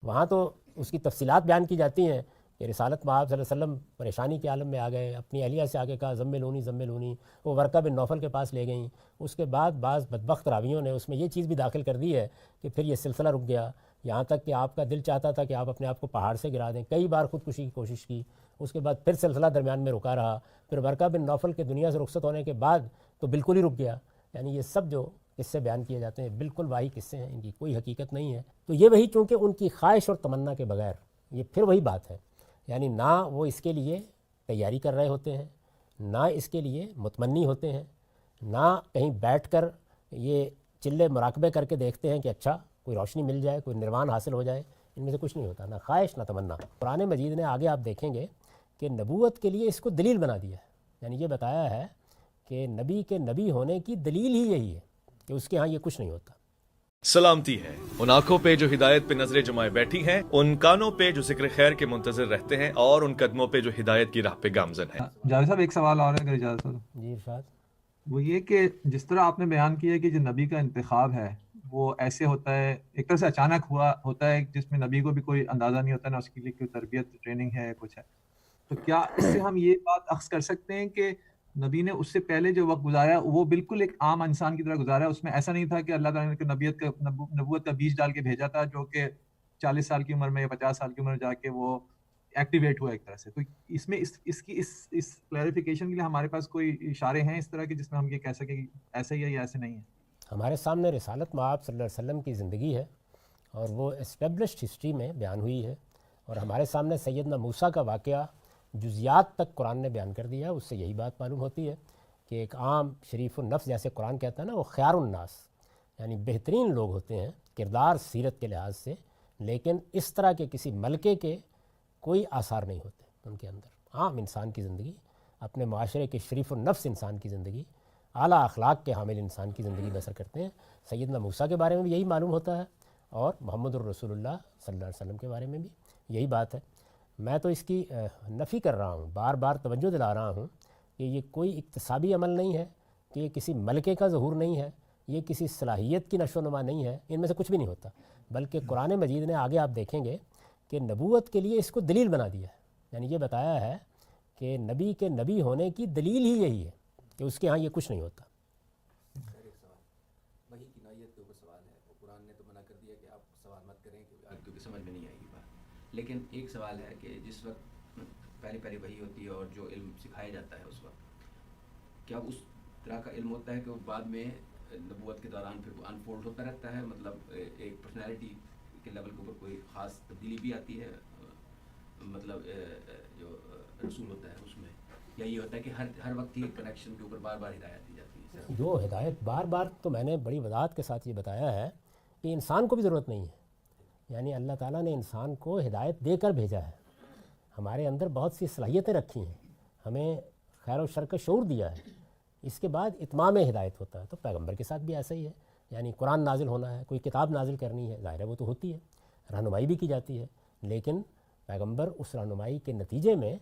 وہاں تو اس کی تفصیلات بیان کی جاتی ہیں کہ رسالت مآب صلی اللہ علیہ وسلم پریشانی کے عالم میں آ گئے، اپنی اہلیہ سے آگے کہا ضملونی، وہ ورقہ بن نوفل کے پاس لے گئیں. اس کے بعد بعض بدبخت راویوں نے اس میں یہ چیز بھی داخل کر دی ہے کہ پھر یہ سلسلہ رک گیا، یہاں تک کہ آپ کا دل چاہتا تھا کہ آپ اپنے آپ کو پہاڑ سے گرا دیں، کئی بار خودکشی کی کوشش کی. اس کے بعد پھر سلسلہ درمیان میں رکا رہا، پھر ورقہ بن نوفل کے دنیا سے رخصت ہونے کے بعد تو بالکل ہی رک گیا. یعنی یہ سب جو قصے بیان کیے جاتے ہیں بالکل واہی قصے ہیں، ان کی کوئی حقیقت نہیں ہے. تو یہ وہی چونکہ ان کی خواہش اور تمنا کے بغیر، یہ پھر وہی بات ہے، یعنی نہ وہ اس کے لیے تیاری کر رہے ہوتے ہیں، نہ اس کے لیے متمنی ہوتے ہیں، نہ کہیں بیٹھ کر یہ چلے مراقبے کر کے دیکھتے ہیں کہ اچھا کوئی روشنی مل جائے، کوئی نروان حاصل ہو جائے. ان میں سے کچھ نہیں ہوتا، نہ خواہش نہ تمنا. قرآن مجید نے آگے آپ دیکھیں گے کہ نبوت کے لیے اس کو دلیل بنا دیا ہے. یعنی یہ بتایا ہے کہ نبی کے نبی ہونے کی دلیل ہی یہی ہے کہ اس کے ہاں یہ کچھ نہیں ہوتا. سلامتی ہے ان آنکھوں پہ جو ہدایت پہ نظریں جمائے بیٹھی ہیں، ان کانوں پہ جو ذکر خیر کے منتظر رہتے ہیں، اور ان قدموں پہ جو ہدایت کی راہ پہ گامزن ہیں. جاوید صاحب ایک سوال اور ہے اگر اجازت ہو. جی ارشاد. وہ یہ کہ جس طرح آپ نے بیان کیا کہ جو نبی کا انتخاب ہے وہ ایسے ہوتا ہے، ایک طرح سے اچانک ہوا ہوتا ہے، جس میں نبی کو بھی کوئی اندازہ نہیں ہوتا، نہ اس کے لیے کوئی تربیت ٹریننگ ہے کچھ ہے. تو کیا اس سے ہم یہ بات اخذ کر سکتے ہیں کہ نبی نے اس سے پہلے جو وقت گزارا وہ بالکل ایک عام انسان کی طرح گزارا، اس میں ایسا نہیں تھا کہ اللہ تعالیٰ نے نبوت کا بیج ڈال کے بھیجا تھا جو کہ 40 سال کی عمر میں یا 50 سال کی عمر میں جا کے وہ ایکٹیویٹ ہوا ایک طرح سے. تو اس میں اس کلیریفیکیشن کے لیے ہمارے پاس کوئی اشارے ہیں اس طرح کے جس میں ہم یہ کہہ سکیں کہ ایسا ہی ہے یا ایسے نہیں ہے؟ ہمارے سامنے رسالت مآب صلی اللہ علیہ وسلم کی زندگی ہے اور وہ اسٹیبلشڈ ہسٹری میں بیان ہوئی ہے، اور ہمارے سامنے سیدنا موسیٰ کا واقعہ جزیات تک قرآن نے بیان کر دیا ہے. اس سے یہی بات معلوم ہوتی ہے کہ ایک عام شریف النفس جیسے قرآن کہتا ہے نا، وہ خیار الناس، یعنی بہترین لوگ ہوتے ہیں کردار سیرت کے لحاظ سے، لیکن اس طرح کے کسی ملکے کے کوئی آثار نہیں ہوتے ان کے اندر. عام انسان کی زندگی، اپنے معاشرے کے شریف النفس انسان کی زندگی، اعلیٰ اخلاق کے حامل انسان کی زندگی بسر کرتے ہیں. سیدنا موسیٰ کے بارے میں بھی یہی معلوم ہوتا ہے، اور محمد الرسول اللہ صلی اللہ علیہ وسلم کے بارے میں بھی یہی بات ہے. میں تو اس کی نفی کر رہا ہوں، بار بار توجہ دلا رہا ہوں کہ یہ کوئی اکتسابی عمل نہیں ہے، کہ یہ کسی ملکے کا ظہور نہیں ہے، یہ کسی صلاحیت کی نشو و نما نہیں ہے، ان میں سے کچھ بھی نہیں ہوتا. بلکہ قرآن مجید نے آگے آپ دیکھیں گے کہ نبوت کے لیے اس کو دلیل بنا دیا ہے. یعنی یہ بتایا ہے کہ نبی کے نبی ہونے کی دلیل ہی یہی ہے کہ اس کے ہاں یہ کچھ نہیں ہوتا. وہی کی نوعیت کے اوپر سوال ہے، وہ قرآن نے تو منع کر دیا کہ آپ سوال مت کریں کیونکہ سمجھ میں نہیں آئے گی بات. لیکن ایک سوال ہے کہ جس وقت پہلی وہی ہوتی ہے اور جو علم سکھایا جاتا ہے اس وقت کیا اس طرح کا علم ہوتا ہے کہ وہ بعد میں نبوت کے دوران پھر وہ انفولڈ ہوتا رہتا ہے، مطلب ایک پرسنالٹی کے لیول کے اوپر کوئی خاص تبدیلی بھی آتی ہے، مطلب جو رسول ہوتا ہے اس میں، یا یہ ہوتا ہے کہ ہر وقت ہی کنیکشن کے اوپر بار بار ہدایت دی جاتی ہے؟ جو ہدایت بار بار، تو میں نے بڑی وضاحت کے ساتھ یہ بتایا ہے کہ انسان کو بھی ضرورت نہیں ہے. یعنی اللہ تعالیٰ نے انسان کو ہدایت دے کر بھیجا ہے، ہمارے اندر بہت سی صلاحیتیں رکھی ہیں، ہمیں خیر و شر کا شعور دیا ہے. اس کے بعد اتمام ہدایت ہوتا ہے. تو پیغمبر کے ساتھ بھی ایسا ہی ہے، یعنی قرآن نازل ہونا ہے، کوئی کتاب نازل کرنی ہے، ظاہر ہے وہ تو ہوتی ہے، رہنمائی بھی کی جاتی ہے، لیکن پیغمبر اس رہنمائی کے نتیجے میں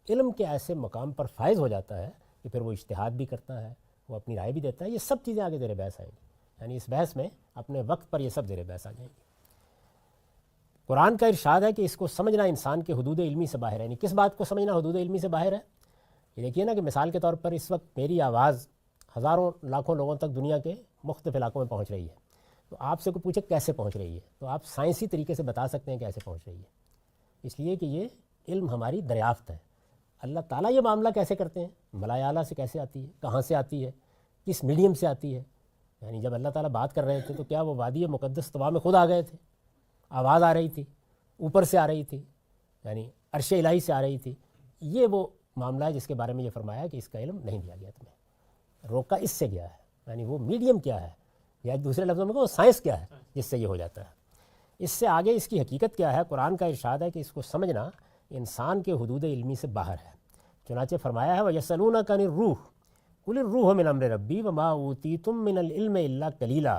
علم کے ایسے مقام پر فائز ہو جاتا ہے کہ پھر وہ اجتہاد بھی کرتا ہے، وہ اپنی رائے بھی دیتا ہے. یہ سب چیزیں آگے زیر بحث آئیں گی، یعنی اس بحث میں اپنے وقت پر یہ سب زیر بحث آ جائیں گی. قرآن کا ارشاد ہے کہ اس کو سمجھنا انسان کے حدود علمی سے باہر ہے. یعنی کس بات کو سمجھنا حدود علمی سے باہر ہے؟ یہ دیکھیے نا کہ مثال کے طور پر اس وقت میری آواز ہزاروں لاکھوں لوگوں تک دنیا کے مختلف علاقوں میں پہنچ رہی ہے. تو آپ سے کوئی پوچھے کیسے پہنچ رہی ہے، تو آپ سائنسی طریقے سے بتا سکتے ہیں کیسے پہنچ رہی ہے، اس لیے کہ یہ علم ہماری دریافت ہے. اللہ تعالیٰ یہ معاملہ کیسے کرتے ہیں، ملائے اعلیٰ سے کیسے آتی ہے، کہاں سے آتی ہے، کس میڈیم سے آتی ہے. یعنی جب اللہ تعالیٰ بات کر رہے تھے تو کیا وہ وادی مقدس طوا میں خود آ گئے تھے؟ آواز آ رہی تھی، اوپر سے آ رہی تھی، یعنی عرش الہی سے آ رہی تھی. یہ وہ معاملہ ہے جس کے بارے میں یہ فرمایا کہ اس کا علم نہیں دیا گیا تمہیں، روکا اس سے گیا ہے. یعنی وہ میڈیم کیا ہے، یا دوسرے لفظوں میں وہ سائنس کیا ہے جس سے یہ ہو جاتا ہے. اس سے آگے اس کی حقیقت کیا ہے؟ قرآن کا ارشاد ہے کہ اس کو سمجھنا انسان کے حدود علمی سے باہر ہے. چنانچہ فرمایا ہے وَيَسْأَلُونَكَ عَنِ الرُّوحِ قُلِ الرُّوحُ مِنْ أَمْرِ رَبِّي وَمَا أُوتِيتُم مِّنَ الْعِلْمِ إِلَّا قَلِيلًا.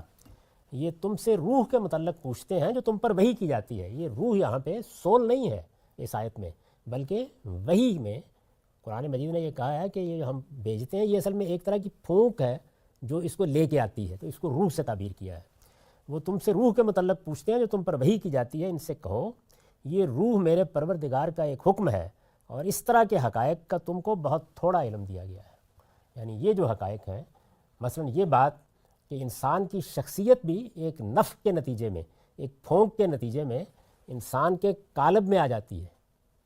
یہ تم سے روح کے متعلق پوچھتے ہیں جو تم پر وحی کی جاتی ہے. یہ روح یہاں پہ سول نہیں ہے اس آیت میں، بلکہ وحی میں قرآن مجید نے یہ کہا ہے کہ یہ ہم بھیجتے ہیں، یہ اصل میں ایک طرح کی پھونک ہے جو اس کو لے کے آتی ہے، تو اس کو روح سے تعبیر کیا ہے. وہ تم سے روح کے متعلق پوچھتے ہیں جو تم پر وحی کی جاتی ہے، ان سے کہو یہ روح میرے پروردگار کا ایک حکم ہے، اور اس طرح کے حقائق کا تم کو بہت تھوڑا علم دیا گیا ہے۔ یعنی یہ جو حقائق ہیں، مثلا یہ بات کہ انسان کی شخصیت بھی ایک نفخ کے نتیجے میں، ایک پھونک کے نتیجے میں انسان کے قالب میں آ جاتی ہے۔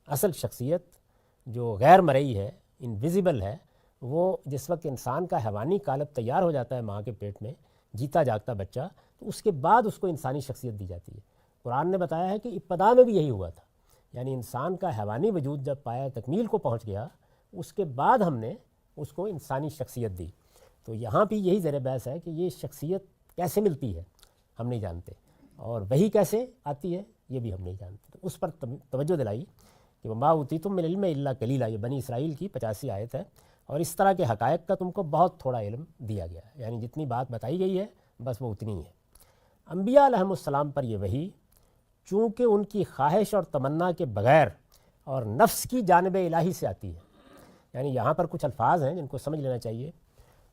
اصل شخصیت جو غیر مرئی ہے، انویزیبل ہے، وہ جس وقت انسان کا حیوانی قالب تیار ہو جاتا ہے ماں کے پیٹ میں، جیتا جاگتا بچہ، تو اس کے بعد اس کو انسانی شخصیت دی جاتی ہے۔ قرآن نے بتایا ہے کہ ابتدا میں بھی یہی ہوا تھا، یعنی انسان کا حیوانی وجود جب پایا تکمیل کو پہنچ گیا، اس کے بعد ہم نے اس کو انسانی شخصیت دی۔ تو یہاں بھی یہی زیر بحث ہے کہ یہ شخصیت کیسے ملتی ہے ہم نہیں جانتے، اور وہی کیسے آتی ہے یہ بھی ہم نہیں جانتے۔ تو اس پر توجہ دلائی کہ وما اوتیتم من العلم الا قلیلا، یہ بنی اسرائیل کی 85 آیت ہے، اور اس طرح کے حقائق کا تم کو بہت تھوڑا علم دیا گیا ہے، یعنی جتنی بات بتائی گئی ہے بس وہ اتنی ہے۔ انبیاء علیہم السلام پر یہ وحی چونکہ ان کی خواہش اور تمنا کے بغیر اور نفس کی جانب الہی سے آتی ہے، یعنی یہاں پر کچھ الفاظ ہیں جن کو سمجھ لینا چاہیے۔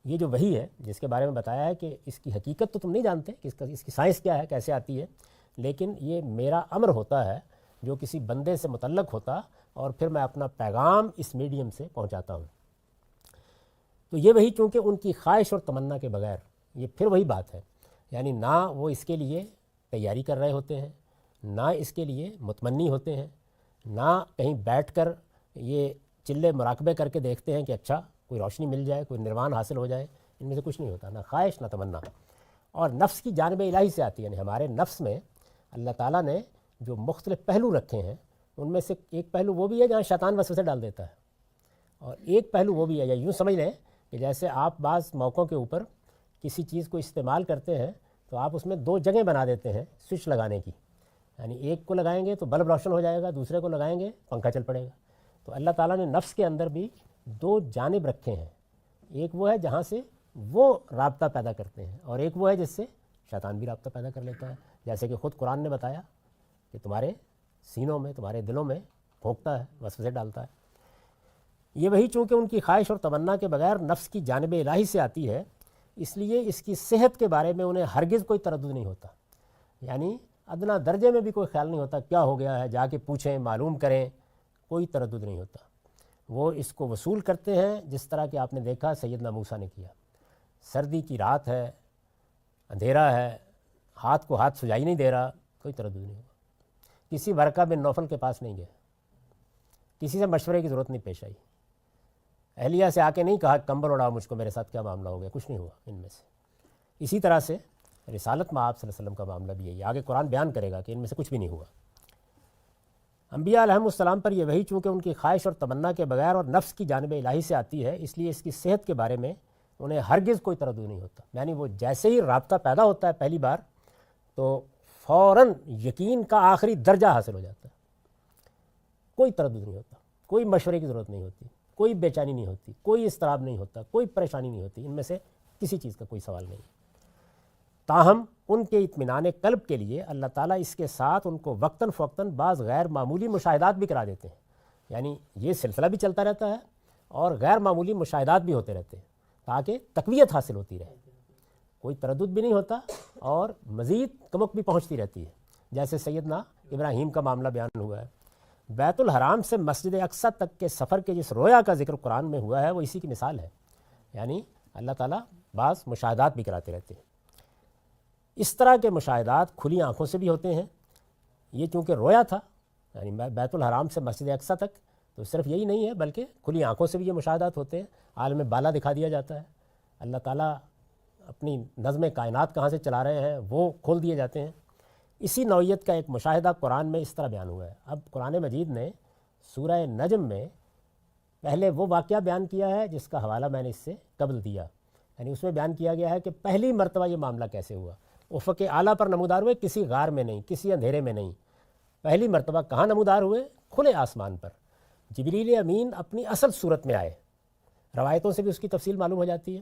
یہ جو وحی ہے جس کے بارے میں بتایا ہے کہ اس کی حقیقت تو تم نہیں جانتے کہ اس کی سائنس کیا ہے، کیسے آتی ہے، لیکن یہ میرا امر ہوتا ہے جو کسی بندے سے متعلق ہوتا، اور پھر میں اپنا پیغام اس میڈیم سے پہنچاتا ہوں۔ تو یہ وحی چونکہ ان کی خواہش اور تمنا کے بغیر، یہ پھر وہی بات ہے، یعنی نہ وہ اس کے لیے تیاری کر رہے ہوتے ہیں، نہ اس کے لیے متمنی ہوتے ہیں، نہ کہیں بیٹھ کر یہ چلے مراقبے کر کے دیکھتے ہیں کہ اچھا کوئی روشنی مل جائے، کوئی نروان حاصل ہو جائے، ان میں سے کچھ نہیں ہوتا، نہ خواہش نہ تمنا۔ اور نفس کی جانب الہی سے آتی ہے، یعنی ہمارے نفس میں اللہ تعالیٰ نے جو مختلف پہلو رکھے ہیں، ان میں سے ایک پہلو وہ بھی ہے جہاں شیطان وسوسے ڈال دیتا ہے، اور ایک پہلو وہ بھی ہے، یا یوں سمجھ لیں کہ جیسے آپ بعض موقعوں کے اوپر کسی چیز کو استعمال کرتے ہیں تو آپ اس میں 2 جگہیں بنا دیتے ہیں سوئچ لگانے کی، یعنی ایک کو لگائیں گے تو بلب روشن ہو جائے گا، دوسرے کو لگائیں گے پنکھا چل پڑے گا۔ تو اللہ تعالیٰ نے نفس کے اندر بھی 2 جانب رکھے ہیں، ایک وہ ہے جہاں سے وہ رابطہ پیدا کرتے ہیں، اور ایک وہ ہے جس سے شیطان بھی رابطہ پیدا کر لیتا ہے، جیسے کہ خود قرآن نے بتایا کہ تمہارے سینوں میں، تمہارے دلوں میں پھونکتا ہے، وسوسے ڈالتا ہے۔ یہ وہی چونکہ ان کی خواہش اور تمنا کے بغیر نفس کی جانب الہی سے آتی ہے، اس لیے اس کی صحت کے بارے میں انہیں ہرگز کوئی تردد نہیں ہوتا، یعنی ادنا درجے میں بھی کوئی خیال نہیں ہوتا کیا ہو گیا ہے، جا کے پوچھیں، معلوم کریں، کوئی تردد نہیں ہوتا۔ وہ اس کو وصول کرتے ہیں جس طرح کہ آپ نے دیکھا سیدنا موسیٰ نے کیا۔ سردی کی رات ہے، اندھیرا ہے، ہاتھ کو ہاتھ سجائی نہیں دے رہا، کوئی تردد نہیں ہوا۔ کسی ورقہ بن نوفل کے پاس نہیں گئے، کسی سے مشورے کی ضرورت نہیں پیش آئی، اہلیہ سے آ کے نہیں کہا کمبل اڑاؤ مجھ کو، میرے ساتھ کیا معاملہ ہو گیا، کچھ نہیں ہوا ان میں سے۔ اسی طرح سے رسالت میں آپ صلی اللہ علیہ وسلم کا معاملہ بھی یہی، آگے قرآن بیان کرے گا کہ ان میں سے کچھ بھی نہیں ہوا۔ انبیاء علیہم السلام پر یہ وحی چونکہ ان کی خواہش اور تمنا کے بغیر اور نفس کی جانب الہی سے آتی ہے، اس لیے اس کی صحت کے بارے میں انہیں ہرگز کوئی تردد نہیں ہوتا، یعنی وہ جیسے ہی رابطہ پیدا ہوتا ہے پہلی بار تو فوراً یقین کا آخری درجہ حاصل ہو جاتا ہے، کوئی تردد نہیں ہوتا، کوئی مشورے کی ضرورت نہیں ہوتی، کوئی بے چینی نہیں ہوتی، کوئی اضطراب نہیں ہوتا، کوئی پریشانی نہیں ہوتی، ان میں سے کسی چیز کا کوئی سوال نہیں۔ تاہم ان کے اطمینان قلب کے لیے اللہ تعالیٰ اس کے ساتھ ان کو وقتاً فوقتاً بعض غیر معمولی مشاہدات بھی کرا دیتے ہیں، یعنی یہ سلسلہ بھی چلتا رہتا ہے اور غیر معمولی مشاہدات بھی ہوتے رہتے ہیں تاکہ تقویت حاصل ہوتی رہے، کوئی تردد بھی نہیں ہوتا اور مزید کمک بھی پہنچتی رہتی ہے، جیسے سیدنا ابراہیم کا معاملہ بیان ہوا ہے۔ بیت الحرام سے مسجد اقصیٰ تک کے سفر کے جس رویا کا ذکر قرآن میں ہوا ہے وہ اسی کی مثال ہے، یعنی اللہ تعالیٰ بعض مشاہدات بھی کراتے رہتے ہیں۔ اس طرح کے مشاہدات کھلی آنکھوں سے بھی ہوتے ہیں، یہ چونکہ رویا تھا، یعنی بیت الحرام سے مسجد اقصیٰ تک، تو صرف یہی نہیں ہے بلکہ کھلی آنکھوں سے بھی یہ مشاہدات ہوتے ہیں، عالم بالا دکھا دیا جاتا ہے، اللہ تعالیٰ اپنی نظم کائنات کہاں سے چلا رہے ہیں وہ کھول دیے جاتے ہیں۔ اسی نوعیت کا ایک مشاہدہ قرآن میں اس طرح بیان ہوا ہے۔ اب قرآن مجید نے سورہ نجم میں پہلے وہ واقعہ بیان کیا ہے جس کا حوالہ میں نے اس سے قبل دیا، یعنی اس میں بیان کیا گیا ہے کہ پہلی مرتبہ یہ معاملہ کیسے ہوا، افق اعلیٰ پر نمودار ہوئے، کسی غار میں نہیں، کسی اندھیرے میں نہیں، پہلی مرتبہ کہاں نمودار ہوئے، کھلے آسمان پر، جبریل امین اپنی اصل صورت میں آئے، روایتوں سے بھی اس کی تفصیل معلوم ہو جاتی ہے،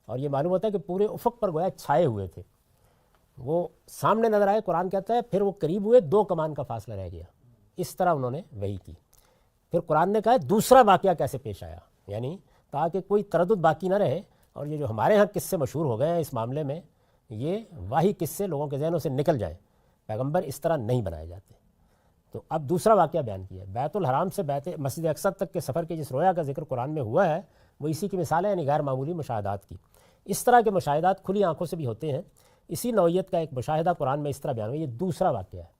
اور یہ معلوم ہوتا ہے کہ پورے افق پر گویا چھائے ہوئے تھے، وہ سامنے نظر آئے، قرآن کہتا ہے پھر وہ قریب ہوئے، 2 کمان کا فاصلہ رہ گیا، اس طرح انہوں نے وحی کی۔ پھر قرآن نے کہا دوسرا واقعہ کیسے پیش آیا، یعنی تاکہ کوئی تردد باقی نہ رہے، اور یہ جو ہمارے ہاں قصے مشہور ہو گئے ہیں اس معاملے میں یہ واہی قصے لوگوں کے ذہنوں سے نکل جائیں، پیغمبر اس طرح نہیں بنائے جاتے۔ تو اب دوسرا واقعہ بیان کیا ہے، بیت الحرام سے مسجد اقصی تک کے سفر کے جس رویا کا ذکر قرآن میں ہوا ہے وہ اسی کی مثال ہے، یعنی غیر معمولی مشاہدات کی۔ اس طرح کے مشاہدات کھلی آنکھوں سے بھی ہوتے ہیں۔ اسی نوعیت کا ایک مشاہدہ قرآن میں اس طرح بیان ہوا، یہ دوسرا واقعہ ہے۔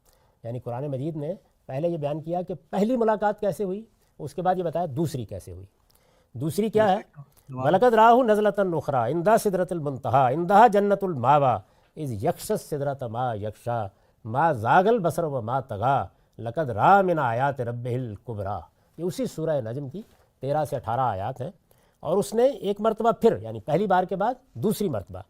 یعنی قرآن مجید نے پہلے یہ بیان کیا کہ پہلی ملاقات کیسے ہوئی، اس کے بعد یہ بتایا دوسری کیسے ہوئی۔ دوسری کیا ہے؟ وَلَقَدْ رَآهُ نَزْلَةً أُخْرَىٰ عِندَ سِدْرَةِ الْمُنتَهَىٰ عِندَهَا جَنَّةُ الْمَأْوَىٰ إِذْ يَغْشَى السِّدْرَةَ مَا يَغْشَىٰ مَا زَاغَ الْبَصَرُ وَمَا طَغَىٰ لَقَدْ رَأَىٰ مِنْ آيَاتِ رَبِّهِ الْكُبْرَىٰ۔ یہ اسی سورہ نجم کی 13 سے 18 آیات ہیں۔ اور اس نے ایک مرتبہ پھر، یعنی پہلی بار کے بعد دوسری مرتبہ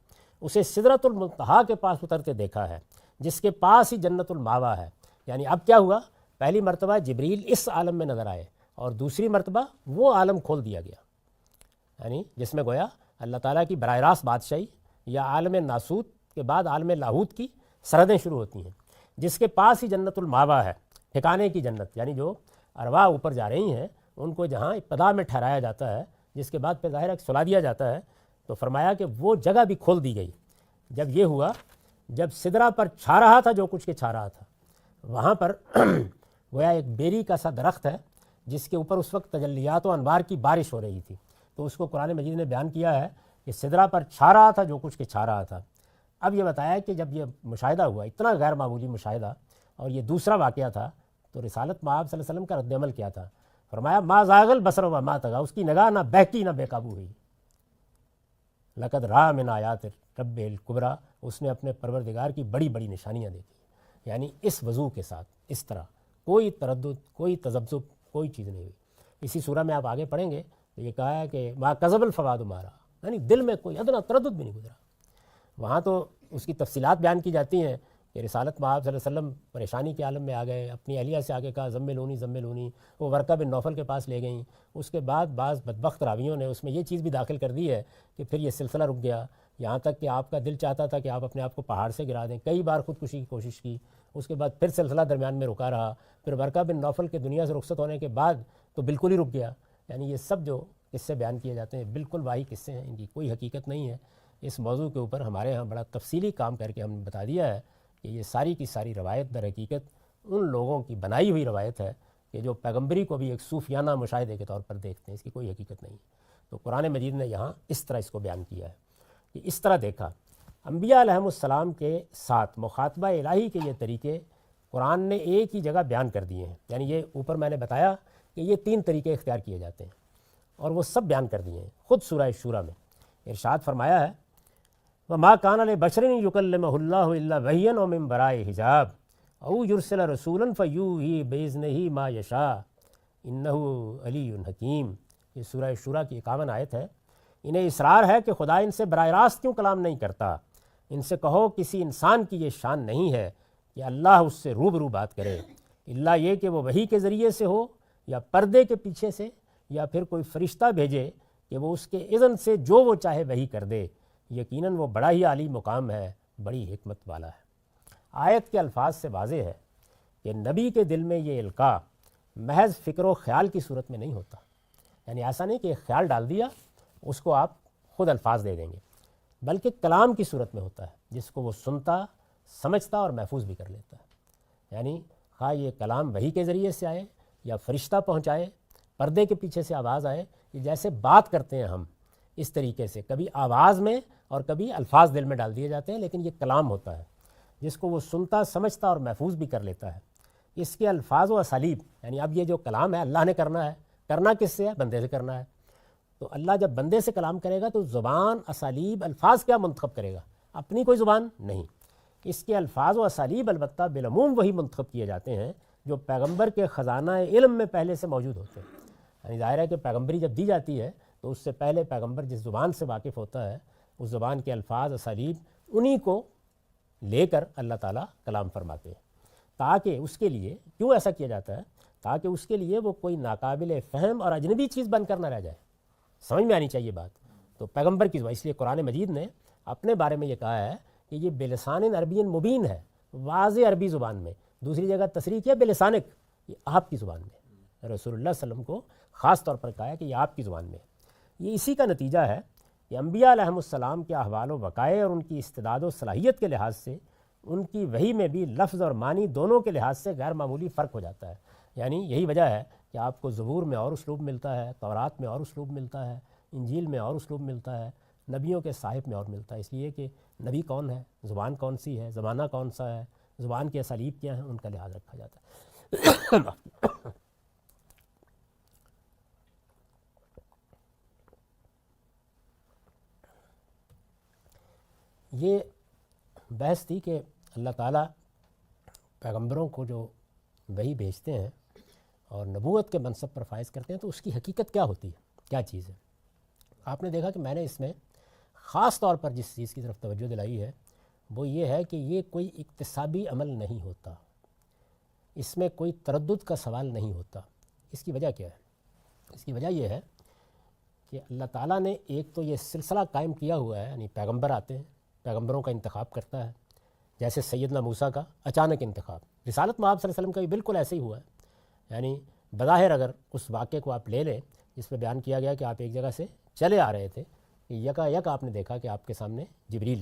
اسے سدرۃ المنتہا کے پاس اترتے دیکھا ہے، جس کے پاس ہی جنت الماوا ہے۔ یعنی اب کیا ہوا؟ پہلی مرتبہ جبریل اس عالم میں نظر آئے اور دوسری مرتبہ وہ عالم کھول دیا گیا، یعنی جس میں گویا اللہ تعالیٰ کی براہ راست بادشاہی یا عالم ناسوت کے بعد عالم لاہوت کی سرحدیں شروع ہوتی ہیں، جس کے پاس ہی جنت الماوا ہے، ٹھکانے کی جنت، یعنی جو ارواح اوپر جا رہی ہیں ان کو جہاں ابتدا میں ٹھہرایا جاتا ہے، جس کے بعد پھر ظاہر سلا دیا جاتا ہے۔ تو فرمایا کہ وہ جگہ بھی کھول دی گئی۔ جب یہ ہوا، جب سدرہ پر چھا رہا تھا جو کچھ کے چھا رہا تھا، وہاں پر گویا ایک بیری کا سا درخت ہے جس کے اوپر اس وقت تجلیات و انوار کی بارش ہو رہی تھی، تو اس کو قرآن مجید نے بیان کیا ہے کہ سدرہ پر چھا رہا تھا جو کچھ کے چھا رہا تھا۔ اب یہ بتایا کہ جب یہ مشاہدہ ہوا، اتنا غیر معمولی مشاہدہ، اور یہ دوسرا واقعہ تھا، تو رسالت مآب صلی اللہ علیہ وسلم کا رد عمل کیا تھا؟ فرمایا ما زاغ البصر وما طغیٰ، اس کی نگاہ نہ بہکی نہ بے قابو ہوئی۔ لقد رأى من آیات رب الکبریٰ، اس نے اپنے پروردگار کی بڑی بڑی نشانیاں دیکھی، یعنی اس وضوح کے ساتھ، اس طرح کوئی تردد، کوئی تذبذب، کوئی چیز نہیں ہوئی۔ اسی سورہ میں آپ آگے پڑھیں گے تو یہ کہا ہے کہ ما کذب الفؤاد ما رأى، یعنی دل میں کوئی ادنا تردد بھی نہیں گزرا۔ وہاں تو اس کی تفصیلات بیان کی جاتی ہیں کہ رسالت مآب صلی اللہ علیہ وسلم پریشانی کے عالم میں آ گئے، اپنی اہلیہ سے آگے کہا زملونی، وہ ورقہ بن نوفل کے پاس لے گئیں۔ اس کے بعد بعض بدبخت راویوں نے اس میں یہ چیز بھی داخل کر دی ہے کہ پھر یہ سلسلہ رک گیا، یہاں تک کہ آپ کا دل چاہتا تھا کہ آپ اپنے آپ کو پہاڑ سے گرا دیں، کئی بار خودکشی کی کوشش کی، اس کے بعد پھر سلسلہ درمیان میں رکا رہا، پھر ورقہ بن نوفل کے دنیا سے رخصت ہونے کے بعد تو بالکل ہی رک گیا۔ یعنی یہ سب جو قصے بیان کیے جاتے ہیں بالکل واہی قصے ہیں، ان کی کوئی حقیقت نہیں ہے۔ اس موضوع کے اوپر ہمارے ہاں بڑا تفصیلی کام کر کے ہم نے بتا دیا ہے کہ یہ ساری کی ساری روایت در حقیقت ان لوگوں کی بنائی ہوئی روایت ہے کہ جو پیغمبری کو بھی ایک صوفیانہ مشاہدے کے طور پر دیکھتے ہیں، اس کی کوئی حقیقت نہیں۔ تو قرآن مجید نے یہاں اس طرح اس کو بیان کیا ہے کہ اس طرح دیکھا۔ انبیاء علیہم السلام کے ساتھ مخاطبہ الہی کے یہ طریقے قرآن نے ایک ہی جگہ بیان کر دیے ہیں، یعنی یہ اوپر میں نے بتایا کہ یہ 3 طریقے اختیار کیے جاتے ہیں اور وہ سب بیان کر دیے ہیں خود سورہ شورى میں۔ ارشاد فرمایا ہے وَمَا كَانَ لِبَشَرٍ يُكَلِّمَهُ اللَّهُ إِلَّا وَحْيًا وَمِن وَرَاءِ حِجَابٍ أَوْ يُرْسِلَ رَسُولًا فَيُوحِي بِإِذْنِهِ مَا يَشَاءُ إِنَّهُ عَلِيٌّ حَكِيمٌ۔ یہ سورہ شورى کی 51 آیت ہے۔ انہیں اصرار ہے کہ خدا ان سے براہ راست کیوں کلام نہیں کرتا، ان سے کہو کسی انسان کی یہ شان نہیں ہے کہ اللہ اس سے روبرو بات کرے، الا یہ کہ وہ وحی کے ذریعے سے ہو یا پردے کے پیچھے سے، یا پھر کوئی فرشتہ بھیجے کہ وہ اس کے اذن سے جو وہ چاہے وحی کر دے، یقیناً وہ بڑا ہی عالی مقام ہے، بڑی حکمت والا ہے۔ آیت کے الفاظ سے واضح ہے کہ نبی کے دل میں یہ القاء محض فکر و خیال کی صورت میں نہیں ہوتا، یعنی ایسا نہیں کہ ایک خیال ڈال دیا اس کو آپ خود الفاظ دے دیں گے، بلکہ کلام کی صورت میں ہوتا ہے جس کو وہ سنتا، سمجھتا اور محفوظ بھی کر لیتا ہے۔ یعنی خواہ یہ کلام وحی کے ذریعے سے آئے یا فرشتہ پہنچائے، پردے کے پیچھے سے آواز آئے، یہ جیسے بات کرتے ہیں ہم اس طریقے سے، کبھی آواز میں اور کبھی الفاظ دل میں ڈال دیے جاتے ہیں، لیکن یہ کلام ہوتا ہے جس کو وہ سنتا، سمجھتا اور محفوظ بھی کر لیتا ہے۔ اس کے الفاظ و اسالیب، یعنی اب یہ جو کلام ہے اللہ نے کرنا ہے، کرنا کس سے ہے؟ بندے سے کرنا ہے۔ تو اللہ جب بندے سے کلام کرے گا تو زبان، اسالیب، الفاظ کیا منتخب کرے گا؟ اپنی کوئی زبان نہیں، اس کے الفاظ و اسالیب البتہ بالعموم وہی منتخب کیے جاتے ہیں جو پیغمبر کے خزانہ علم میں پہلے سے موجود ہوتے ہیں۔ یعنی ظاہر ہے کہ پیغمبری جب دی جاتی ہے تو اس سے پہلے پیغمبر جس زبان سے واقف ہوتا ہے اس زبان کے الفاظ، اسالیب، انہی کو لے کر اللہ تعالیٰ کلام فرماتے ہیں، تاکہ اس کے لیے، کیوں ایسا کیا جاتا ہے؟ تاکہ اس کے لیے وہ کوئی ناقابل فہم اور اجنبی چیز بن کر نہ رہ جائے، سمجھ میں آنی چاہیے بات۔ تو پیغمبر کی زبان، اس لیے قرآن مجید نے اپنے بارے میں یہ کہا ہے کہ یہ بلسان عربی مبین ہے، واضح عربی زبان میں۔ دوسری جگہ تصریح کیا بلسانک، یہ آپ کی زبان میں، رسول اللہ صلی اللہ علیہ وسلم کو خاص طور پر کہا ہے کہ یہ آپ کی زبان میں۔ یہ اسی کا نتیجہ ہے کہ انبیاء علیہم السلام کے احوال و وقائع اور ان کی استعداد و صلاحیت کے لحاظ سے ان کی وحی میں بھی لفظ اور معنی دونوں کے لحاظ سے غیر معمولی فرق ہو جاتا ہے. یعنی یہی وجہ ہے کہ آپ کو زبور میں اور اسلوب ملتا ہے، تورات میں اور اسلوب ملتا ہے، انجیل میں اور اسلوب ملتا ہے، نبیوں کے صاحب میں اور ملتا ہے. اس لیے کہ نبی کون ہے، زبان کون سی ہے، زمانہ کون سا ہے، زبان کے اسالیب کیا ہیں، ان کا لحاظ رکھا جاتا ہے. یہ بحث تھی کہ اللہ تعالیٰ پیغمبروں کو جو وحی بھیجتے ہیں اور نبوت کے منصب پر فائز کرتے ہیں تو اس کی حقیقت کیا ہوتی ہے، کیا چیز ہے. آپ نے دیکھا کہ میں نے اس میں خاص طور پر جس چیز کی طرف توجہ دلائی ہے وہ یہ ہے کہ یہ کوئی اکتسابی عمل نہیں ہوتا، اس میں کوئی تردد کا سوال نہیں ہوتا. اس کی وجہ کیا ہے؟ اس کی وجہ یہ ہے کہ اللہ تعالیٰ نے ایک تو یہ سلسلہ قائم کیا ہوا ہے، یعنی پیغمبر آتے ہیں، پیغمبروں کا انتخاب کرتا ہے، جیسے سیدنا موسیٰ کا اچانک انتخاب. رسالت میں آپ صلی اللہ علیہ وسلم کا بھی بالکل ایسے ہی ہوا ہے. یعنی بظاہر اگر اس واقعے کو آپ لے لیں جس پہ بیان کیا گیا کہ آپ ایک جگہ سے چلے آ رہے تھے، یکا یک آپ نے دیکھا کہ آپ کے سامنے جبریل،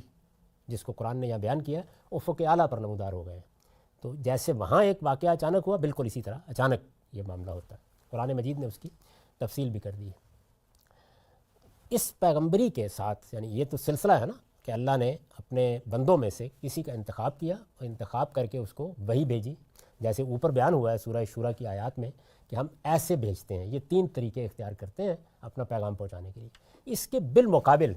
جس کو قرآن نے یہاں بیان کیا، افق اعلیٰ پر نمودار ہو گئے. تو جیسے وہاں ایک واقعہ اچانک ہوا، بالکل اسی طرح اچانک یہ معاملہ ہوتا ہے. قرآن مجید نے اس کی تفصیل بھی کر دی ہے. اس پیغمبری کے ساتھ، یعنی یہ تو سلسلہ ہے نا کہ اللہ نے اپنے بندوں میں سے کسی کا انتخاب کیا اور انتخاب کر کے اس کو وحی بھیجی، جیسے اوپر بیان ہوا ہے سورہ شورا کی آیات میں کہ ہم ایسے بھیجتے ہیں. یہ 3 طریقے اختیار کرتے ہیں اپنا پیغام پہنچانے کے لیے. اس کے بالمقابل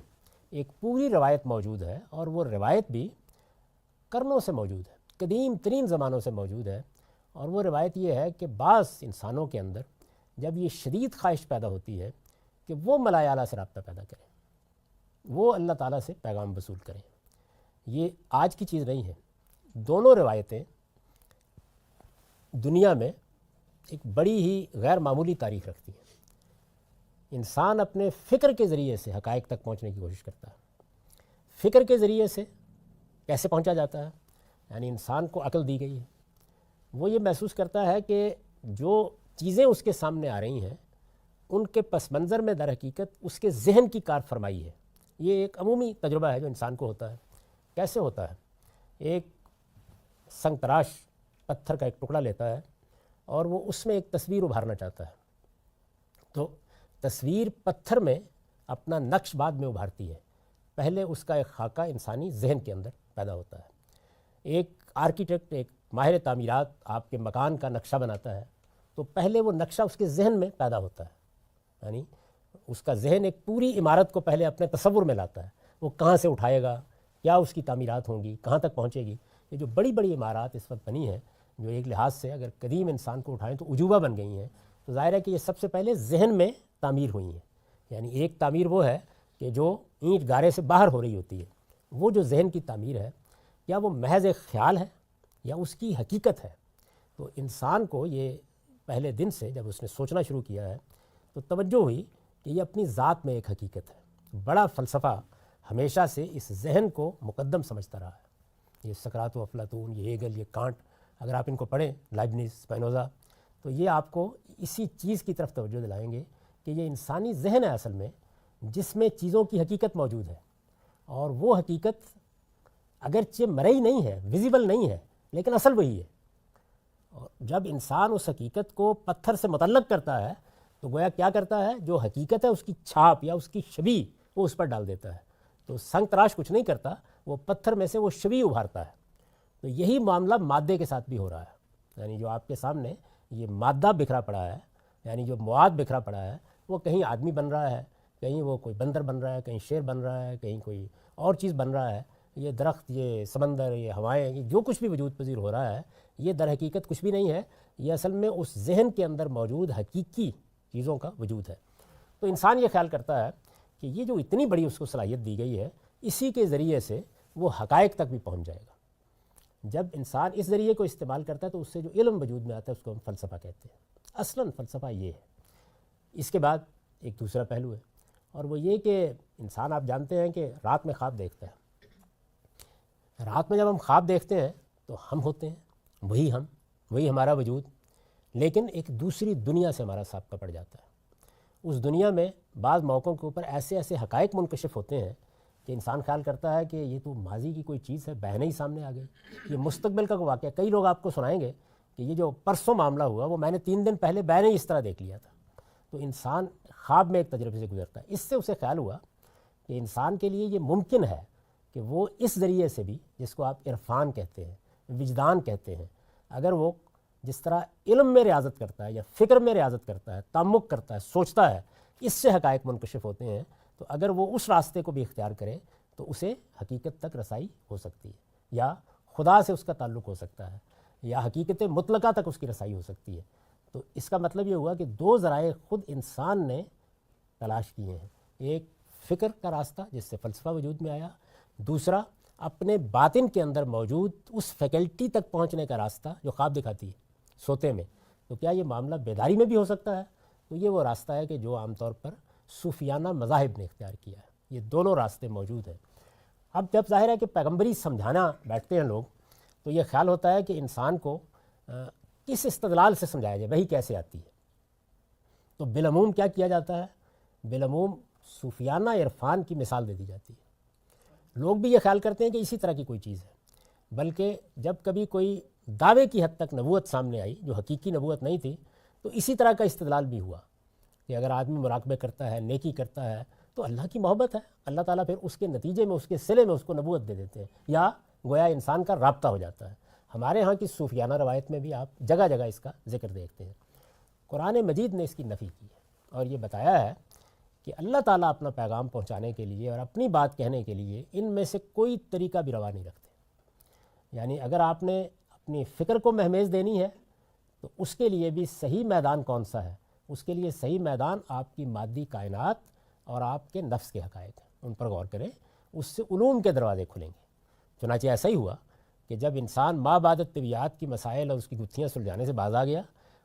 ایک پوری روایت موجود ہے، اور وہ روایت بھی قرنوں سے موجود ہے، قدیم ترین زمانوں سے موجود ہے. اور وہ روایت یہ ہے کہ بعض انسانوں کے اندر جب یہ شدید خواہش پیدا ہوتی ہے کہ وہ ملائے اعلیٰ سے رابطہ پیدا کریں، وہ اللہ تعالیٰ سے پیغام وصول کریں. یہ آج کی چیز نہیں ہے. دونوں روایتیں دنیا میں ایک بڑی ہی غیر معمولی تاریخ رکھتی ہیں. انسان اپنے فکر کے ذریعے سے حقائق تک پہنچنے کی کوشش کرتا ہے. فکر کے ذریعے سے کیسے پہنچا جاتا ہے؟ یعنی انسان کو عقل دی گئی ہے، وہ یہ محسوس کرتا ہے کہ جو چیزیں اس کے سامنے آ رہی ہیں ان کے پس منظر میں در حقیقت اس کے ذہن کی کار فرمائی ہے. یہ ایک عمومی تجربہ ہے جو انسان کو ہوتا ہے. کیسے ہوتا ہے؟ ایک سنگ تراش پتھر کا ایک ٹکڑا لیتا ہے اور وہ اس میں ایک تصویر ابھارنا چاہتا ہے. تو تصویر پتھر میں اپنا نقش بعد میں ابھارتی ہے. پہلے اس کا ایک خاکہ انسانی ذہن کے اندر پیدا ہوتا ہے. ایک آرکیٹیکٹ، ایک ماہر تعمیرات آپ کے مکان کا نقشہ بناتا ہے تو پہلے وہ نقشہ اس کے ذہن میں پیدا ہوتا ہے. یعنی اس کا ذہن ایک پوری عمارت کو پہلے اپنے تصور میں لاتا ہے. وہ کہاں سے اٹھائے گا، کیا اس کی تعمیرات ہوں گی، کہاں تک پہنچے گی. یہ جو بڑی بڑی عمارات اس وقت بنی ہیں جو ایک لحاظ سے اگر قدیم انسان کو اٹھائیں تو عجوبہ بن گئی ہیں، تو ظاہر ہے کہ یہ سب سے پہلے ذہن میں تعمیر ہوئی ہیں. یعنی ایک تعمیر وہ ہے کہ جو اینٹ گارے سے باہر ہو رہی ہوتی ہے. وہ جو ذہن کی تعمیر ہے، یا وہ محض ایک خیال ہے یا اس کی حقیقت ہے. تو انسان کو یہ پہلے دن سے جب اس نے سوچنا شروع کیا ہے تو توجہ ہوئی کہ یہ اپنی ذات میں ایک حقیقت ہے. بڑا فلسفہ ہمیشہ سے اس ذہن کو مقدم سمجھتا رہا ہے. یہ سقراط و افلاطون، یہ ہیگل، یہ کانٹ، اگر آپ ان کو پڑھیں، لائبنز، اسپینوزا، تو یہ آپ کو اسی چیز کی طرف توجہ دلائیں گے کہ یہ انسانی ذہن ہے اصل میں جس میں چیزوں کی حقیقت موجود ہے. اور وہ حقیقت اگرچہ مرئی نہیں ہے، ویزیبل نہیں ہے، لیکن اصل وہی ہے. اور جب انسان اس حقیقت کو پتھر سے متعلق کرتا ہے تو گویا کیا کرتا ہے، جو حقیقت ہے اس کی چھاپ یا اس کی شبیہ وہ اس پر ڈال دیتا ہے. تو سنگ تراش کچھ نہیں کرتا، وہ پتھر میں سے وہ شبیہ ابھارتا ہے. تو یہی معاملہ مادے کے ساتھ بھی ہو رہا ہے. یعنی جو آپ کے سامنے یہ مادہ بکھرا پڑا ہے، یعنی جو مواد بکھرا پڑا ہے، وہ کہیں آدمی بن رہا ہے، کہیں وہ کوئی بندر بن رہا ہے، کہیں شیر بن رہا ہے، کہیں کوئی اور چیز بن رہا ہے. یہ درخت، یہ سمندر، یہ ہوائیں، یہ جو کچھ بھی وجود پذیر ہو رہا ہے، یہ در حقیقت کچھ بھی نہیں ہے. یہ اصل میں اس ذہن کے اندر موجود حقیقی چیزوں کا وجود ہے. تو انسان یہ خیال کرتا ہے کہ یہ جو اتنی بڑی اس کو صلاحیت دی گئی ہے، اسی کے ذریعے سے وہ حقائق تک بھی پہنچ جائے گا. جب انسان اس ذریعے کو استعمال کرتا ہے تو اس سے جو علم وجود میں آتا ہے اس کو ہم فلسفہ کہتے ہیں. اصلاً فلسفہ یہ ہے. اس کے بعد ایک دوسرا پہلو ہے، اور وہ یہ کہ انسان، آپ جانتے ہیں کہ رات میں خواب دیکھتا ہے. رات میں جب ہم خواب دیکھتے ہیں تو ہم ہوتے ہیں، وہی ہمارا وجود، لیکن ایک دوسری دنیا سے ہمارا سابقہ پڑ جاتا ہے. اس دنیا میں بعض موقعوں کے اوپر ایسے ایسے حقائق منکشف ہوتے ہیں کہ انسان خیال کرتا ہے کہ یہ تو ماضی کی کوئی چیز ہے، بہنے ہی سامنے آ گئی، یہ مستقبل کا کوئی واقعہ. کئی لوگ آپ کو سنائیں گے کہ یہ جو پرسوں معاملہ ہوا وہ میں نے 3 دن پہلے بہنے ہی اس طرح دیکھ لیا تھا. تو انسان خواب میں ایک تجربے سے گزرتا ہے. اس سے اسے خیال ہوا کہ انسان کے لیے یہ ممکن ہے کہ وہ اس ذریعے سے بھی، جس کو آپ عرفان کہتے ہیں، وجدان کہتے ہیں، اگر وہ جس طرح علم میں ریاضت کرتا ہے یا فکر میں ریاضت کرتا ہے، تعمق کرتا ہے، سوچتا ہے، اس سے حقائق منکشف ہوتے ہیں، تو اگر وہ اس راستے کو بھی اختیار کرے تو اسے حقیقت تک رسائی ہو سکتی ہے، یا خدا سے اس کا تعلق ہو سکتا ہے، یا حقیقت مطلقہ تک اس کی رسائی ہو سکتی ہے. تو اس کا مطلب یہ ہوا کہ 2 ذرائع خود انسان نے تلاش کیے ہیں. ایک فکر کا راستہ جس سے فلسفہ وجود میں آیا، دوسرا اپنے باطن کے اندر موجود اس فیکلٹی تک پہنچنے کا راستہ جو خواب دکھاتی ہے سوتے میں. تو کیا یہ معاملہ بیداری میں بھی ہو سکتا ہے؟ تو یہ وہ راستہ ہے کہ جو عام طور پر صوفیانہ مذاہب نے اختیار کیا ہے. یہ دونوں راستے موجود ہیں. اب جب ظاہر ہے کہ پیغمبری سمجھانا بیٹھتے ہیں لوگ تو یہ خیال ہوتا ہے کہ انسان کو کس استدلال سے سمجھایا جائے، وہی کیسے آتی ہے. تو بالعموم کیا کیا جاتا ہے؟ بالعموم صوفیانہ عرفان کی مثال دے دی جاتی ہے. لوگ بھی یہ خیال کرتے ہیں کہ اسی طرح کی کوئی چیز ہے، بلکہ جب کبھی کوئی دعوے کی حد تک نبوت سامنے آئی جو حقیقی نبوت نہیں تھی تو اسی طرح کا استدلال بھی ہوا کہ اگر آدمی مراقبے کرتا ہے، نیکی کرتا ہے تو اللہ کی محبت ہے، اللہ تعالیٰ پھر اس کے نتیجے میں، اس کے صلے میں اس کو نبوت دے دیتے ہیں، یا گویا انسان کا رابطہ ہو جاتا ہے. ہمارے ہاں کی صوفیانہ روایت میں بھی آپ جگہ جگہ اس کا ذکر دیکھتے ہیں. قرآن مجید نے اس کی نفی کی ہے اور یہ بتایا ہے کہ اللہ تعالیٰ اپنا پیغام پہنچانے کے لیے اور اپنی بات کہنے کے لیے ان میں سے کوئی طریقہ بھی روا نہیں رکھتے. یعنی اگر آپ نے اپنی فکر کو مہمیز دینی ہے تو اس کے لیے بھی صحیح میدان کون سا ہے؟ اس کے لیے صحیح میدان آپ کی مادی کائنات اور آپ کے نفس کے حقائق ہیں، ان پر غور کریں، اس سے علوم کے دروازے کھلیں گے. چنانچہ ایسا ہی ہوا کہ جب انسان مابعد طبیعت کی مسائل اور اس کی گتھیاں سلجھانے سے باز آ گیا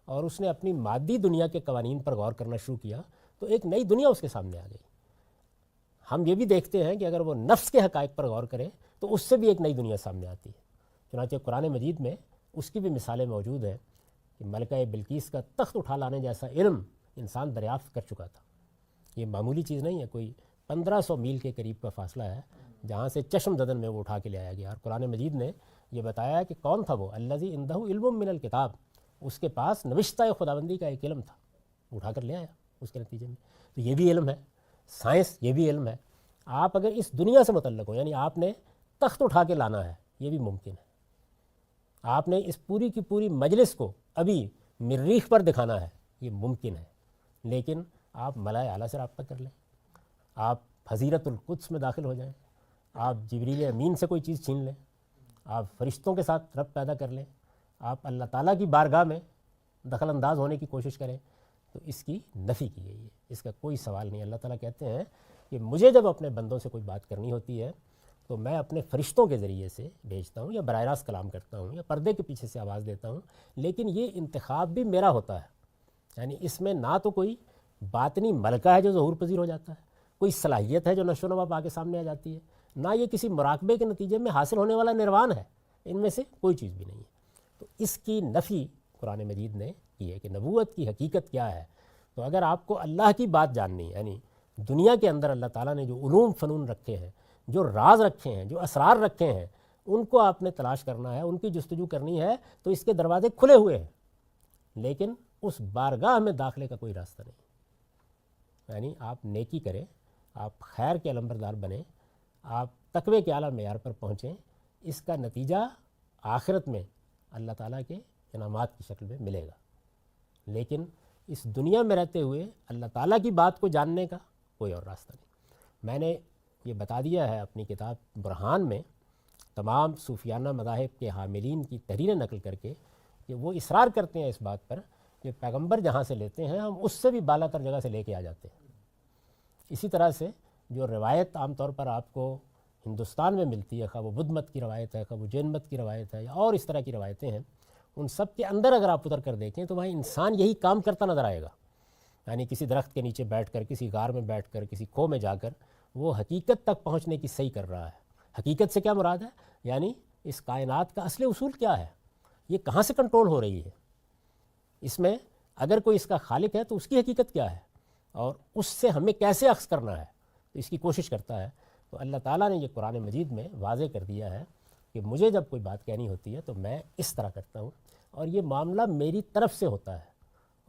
اور اس نے اپنی مادی دنیا کے قوانین پر غور کرنا شروع کیا تو ایک نئی دنیا اس کے سامنے آ گئی. ہم یہ بھی دیکھتے ہیں کہ اگر وہ نفس کے حقائق پر غور کرے تو اس سے بھی ایک نئی دنیا سامنے آتی ہے. چنانچہ قرآن مجید میں اس کی بھی مثالیں موجود ہیں کہ ملکہ بلقیس کا تخت اٹھا لانے جیسا علم انسان دریافت کر چکا تھا. یہ معمولی چیز نہیں ہے، کوئی 1500 میل کے قریب کا فاصلہ ہے جہاں سے چشم ددن میں وہ اٹھا کے لے آیا گیا. اور قرآن مجید نے یہ بتایا کہ کون تھا وہ، الذی عندہ علم من الکتاب، اس کے پاس نوشتہ خداوندی کا ایک علم تھا، اٹھا کر لے آیا اس کے نتیجے میں. تو یہ بھی علم ہے، سائنس یہ بھی علم ہے. آپ اگر اس دنیا سے متعلق ہو، یعنی آپ نے تخت اٹھا کے لانا ہے، یہ بھی ممکن ہے. آپ نے اس پوری کی پوری مجلس کو ابھی مریخ پر دکھانا ہے، یہ ممکن ہے. لیکن آپ ملائے اعلیٰ سے رابطہ کر لیں، آپ حضیرت القدس میں داخل ہو جائیں، آپ جبریل امین سے کوئی چیز چھین لیں، آپ فرشتوں کے ساتھ ربط پیدا کر لیں، آپ اللہ تعالیٰ کی بارگاہ میں دخل انداز ہونے کی کوشش کریں، تو اس کی نفی کی گئی ہے. اس کا کوئی سوال نہیں. اللہ تعالیٰ کہتے ہیں کہ مجھے جب اپنے بندوں سے کوئی بات کرنی ہوتی ہے تو میں اپنے فرشتوں کے ذریعے سے بھیجتا ہوں، یا براہ راست کلام کرتا ہوں، یا پردے کے پیچھے سے آواز دیتا ہوں. لیکن یہ انتخاب بھی میرا ہوتا ہے. یعنی اس میں نہ تو کوئی باطنی ملکہ ہے جو ظہور پذیر ہو جاتا ہے، کوئی صلاحیت ہے جو نشو و نما پا کے سامنے آ جاتی ہے، نہ یہ کسی مراقبے کے نتیجے میں حاصل ہونے والا نروان ہے. ان میں سے کوئی چیز بھی نہیں ہے. تو اس کی نفی قرآن مجید نے کی ہے کہ نبوت کی حقیقت کیا ہے. تو اگر آپ کو اللہ کی بات جاننی ہے، یعنی دنیا کے اندر اللہ تعالیٰ نے جو علوم فنون رکھے ہیں، جو راز رکھے ہیں، جو اسرار رکھے ہیں، ان کو آپ نے تلاش کرنا ہے، ان کی جستجو کرنی ہے، تو اس کے دروازے کھلے ہوئے ہیں. لیکن اس بارگاہ میں داخلے کا کوئی راستہ نہیں. یعنی آپ نیکی کریں، آپ خیر کے علمبردار بنیں، آپ تقوی کے اعلیٰ معیار پر پہنچیں. اس کا نتیجہ آخرت میں اللہ تعالیٰ کے انعامات کی شکل میں ملے گا. لیکن اس دنیا میں رہتے ہوئے اللہ تعالیٰ کی بات کو جاننے کا کوئی اور راستہ نہیں. میں نے یہ بتا دیا ہے اپنی کتاب برہان میں تمام صوفیانہ مذاہب کے حاملین کی تحریریں نقل کر کے کہ وہ اصرار کرتے ہیں اس بات پر کہ پیغمبر جہاں سے لیتے ہیں ہم اس سے بھی بالا تر جگہ سے لے کے آ جاتے ہیں. اسی طرح سے جو روایت عام طور پر آپ کو ہندوستان میں ملتی ہے، خواہ وہ بدھ مت کی روایت ہے، خواہ وہ جین مت کی روایت ہے، یا اور اس طرح کی روایتیں ہیں، ان سب کے اندر اگر آپ اتر کر دیکھیں تو وہاں انسان یہی کام کرتا نظر آئے گا. یعنی کسی درخت کے نیچے بیٹھ کر، کسی غار میں بیٹھ کر، کسی کھو میں جا کر وہ حقیقت تک پہنچنے کی صحیح کر رہا ہے. حقیقت سے کیا مراد ہے؟ یعنی اس کائنات کا اصل اصول کیا ہے، یہ کہاں سے کنٹرول ہو رہی ہے، اس میں اگر کوئی اس کا خالق ہے تو اس کی حقیقت کیا ہے، اور اس سے ہمیں کیسے اخذ کرنا ہے تو اس کی کوشش کرتا ہے. تو اللہ تعالیٰ نے یہ قرآن مجید میں واضح کر دیا ہے کہ مجھے جب کوئی بات کہنی ہوتی ہے تو میں اس طرح کرتا ہوں، اور یہ معاملہ میری طرف سے ہوتا ہے.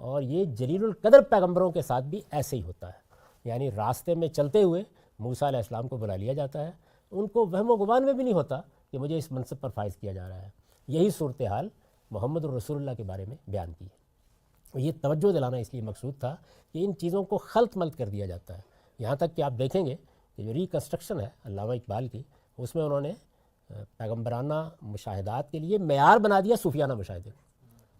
اور یہ جلیل القدر پیغمبروں کے ساتھ بھی ایسے ہی ہوتا ہے. یعنی راستے میں چلتے ہوئے موسیٰ علیہ السلام کو بلا لیا جاتا ہے، ان کو وہم و گمان میں بھی نہیں ہوتا کہ مجھے اس منصب پر فائز کیا جا رہا ہے. یہی صورتحال محمد الرسول اللہ کے بارے میں بیان کی ہے. یہ توجہ دلانا اس لیے مقصود تھا کہ ان چیزوں کو خلط ملط کر دیا جاتا ہے. یہاں تک کہ آپ دیکھیں گے کہ جو ریکنسٹرکشن ہے علامہ اقبال کی، اس میں انہوں نے پیغمبرانہ مشاہدات کے لیے معیار بنا دیا صوفیانہ مشاہدے کو.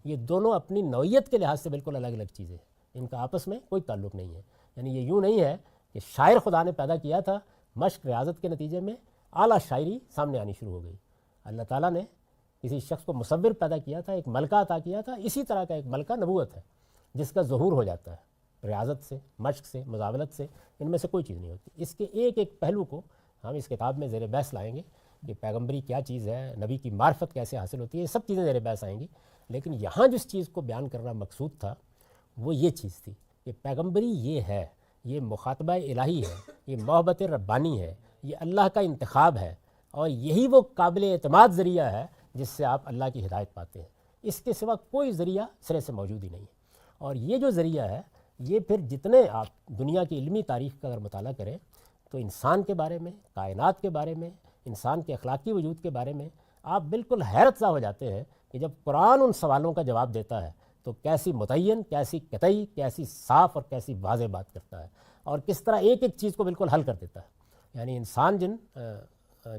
یہ دونوں اپنی نوعیت کے لحاظ سے بالکل الگ الگ چیزیں ہیں، ان کا آپس میں کوئی تعلق نہیں ہے. یعنی یہ یوں نہیں ہے کہ شاعر خدا نے پیدا کیا تھا، مشق ریاضت کے نتیجے میں اعلیٰ شاعری سامنے آنی شروع ہو گئی. اللہ تعالیٰ نے کسی شخص کو مصور پیدا کیا تھا، ایک ملکہ عطا کیا تھا. اسی طرح کا ایک ملکہ نبوت ہے جس کا ظہور ہو جاتا ہے ریاضت سے، مشق سے، مزاولت سے. ان میں سے کوئی چیز نہیں ہوتی. اس کے ایک ایک پہلو کو ہم اس کتاب میں زیر بحث لائیں گے کہ پیغمبری کیا چیز ہے، نبی کی معرفت کیسے حاصل ہوتی ہے، یہ سب چیزیں زیر بحث آئیں گی. لیکن یہاں جس چیز کو بیان کرنا مقصود تھا وہ یہ چیز تھی کہ پیغمبری یہ ہے، یہ مخاطبہ الہی ہے، یہ محبت ربانی ہے، یہ اللہ کا انتخاب ہے، اور یہی وہ قابل اعتماد ذریعہ ہے جس سے آپ اللہ کی ہدایت پاتے ہیں. اس کے سوا کوئی ذریعہ سرے سے موجود ہی نہیں ہے. اور یہ جو ذریعہ ہے یہ پھر جتنے آپ دنیا کی علمی تاریخ کا اگر مطالعہ کریں تو انسان کے بارے میں، کائنات کے بارے میں، انسان کے اخلاقی وجود کے بارے میں آپ بالکل حیرت زدہ ہو جاتے ہیں کہ جب قرآن ان سوالوں کا جواب دیتا ہے تو کیسی متعین، کیسی قطعی، کیسی صاف اور کیسی واضح بات کرتا ہے، اور کس طرح ایک ایک چیز کو بالکل حل کر دیتا ہے. یعنی انسان جن